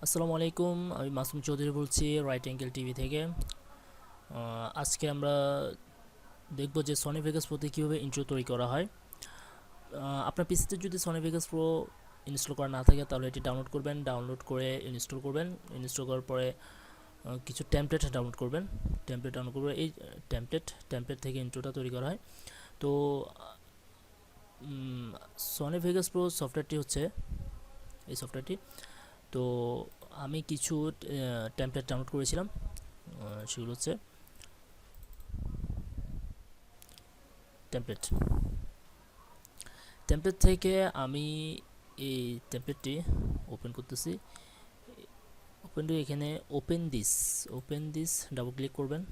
আসসালামু আলাইকুম, আমি মাসুম চৌধুরী বলছি রাইট অ্যাঙ্গেল টিভি থেকে। আজকে আমরা দেখব যে সনি ভেগাস প্রোতে কীভাবে ইন্ট্রো তৈরি করা হয়। আপনার পিসিতে যদি সনি ভেগাস প্রো ইনস্টল করা না থাকে তাহলে এটি ডাউনলোড করবেন, ডাউনলোড করে ইনস্টল করবেন। ইনস্টল করার পরে কিছু টেমপ্লেট ডাউনলোড করবেন। টেমপ্লেট ডাউনলোড করবেন, এই টেমপ্লেট থেকে ইন্ট্রোটা তৈরি করা হয়। তো সনি ভেগাস প্রো সফটওয়্যারটি হচ্ছে এই সফটওয়্যারটি। তো আমি কিছু টেমপ্লেট ডাউনলোড করেছিলাম, সেগুলো হচ্ছে টেমপ্লেট টেমপ্লেট থেকে আমি এই টেমপ্লেটটি ওপেন করতেছি। ওপেনটি এখানে ওপেন দিস ডাবল ক্লিক করবেন।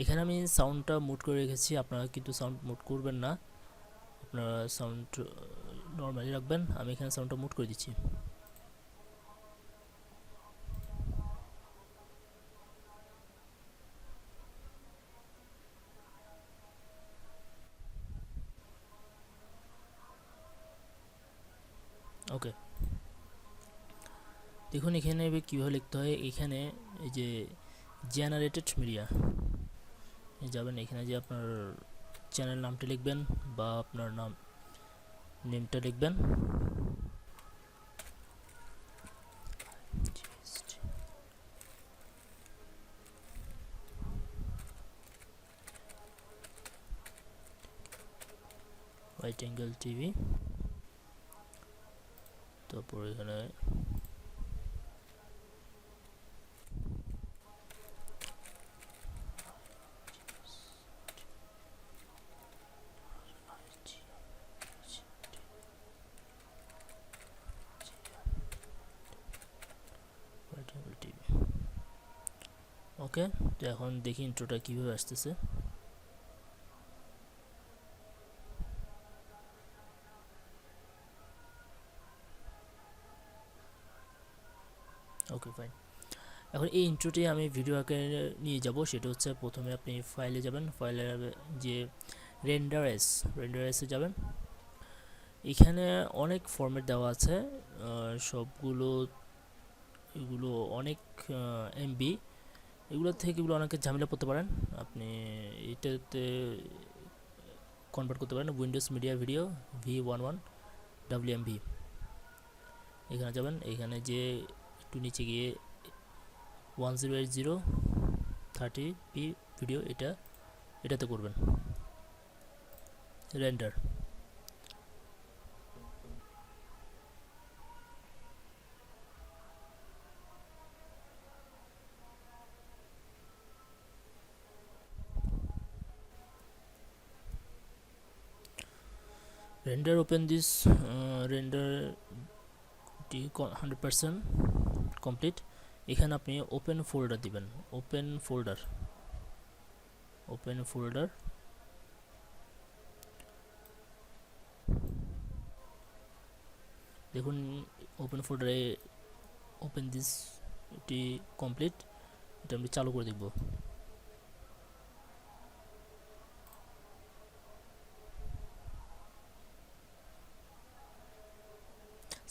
এখানে আমি সাউন্ডটা মুট করে রেখেছি, আপনারা কিন্তু সাউন্ড মুট করবেন না, আপনারা সাউন্ড নর্মালি রাখবেন। আমি এখানে সাউন্ডটা মুট করে দিচ্ছি। ওকে, দেখুন এখানে কীভাবে লিখতে হয়। এখানে এই যে জেনারেটেড মিডিয়া যাবেন, এখানে যে আপনার চ্যানেল নামটা লিখবেন বা আপনার নেমটা লিখবেন। রাইট অ্যাঙ্গেল টিভি, তারপর এখানে ওকে। তো এখন দেখি ইন্ট্রোটা কীভাবে আসতেছে। ওকে ফাইন, এখন এই ইন্ট্রোটি আমি ভিডিও আকারে নিয়ে যাব। সেটা হচ্ছে প্রথমে আপনি ফাইলে যাবেন, ফাইলের যে রেন্ডার এসে যাবেন। এখানে অনেক ফরম্যাট দেওয়া আছে, সবগুলো এগুলো অনেক এমবি, এগুলো থেকে এগুলো অনেকে ঝামেলা করতে পারেন। আপনি এটাতে কনভার্ট করতে পারেন Windows media video V11 WMV। এখানে যাবেন, এখানে যে একটু নিচে গিয়ে 1080 30p ভিডিও এটাতে করবেন রেন্ডার। ওপেন দিস রেন্ডারটি 100% কমপ্লিট। এখানে আপনি ওপেন ফোল্ডার দিবেন, ওপেন ফোল্ডার দেখুন ওপেন ফোল্ডারে ওপেন দিস এটি কমপ্লিট। এটা আমি চালু করে দেখব।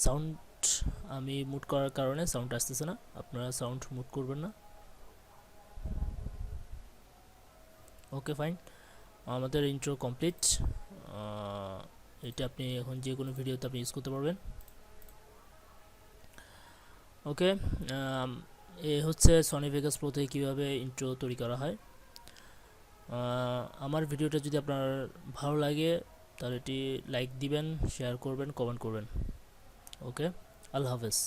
সাউন্ড আমি মুট করার কারণে সাউন্ড আসতেছে না, আপনারা সাউন্ড মুট করবেন না। ওকে ফাইন, আমাদের ইন্ট্রো কমপ্লিট। এটা আপনি এখন যে কোনো ভিডিওতে আপনি ইউজ করতে পারবেন। ওকে, এ হচ্ছে সনি ভেগাস প্রো থেকে কীভাবে ইন্ট্রো তৈরি করা হয়। আমার ভিডিওটা যদি আপনার ভালো লাগে তাহলে এটি লাইক দিবেন, শেয়ার করবেন, কমেন্ট করবেন। ওকে, আল্লাহ হাফেজ।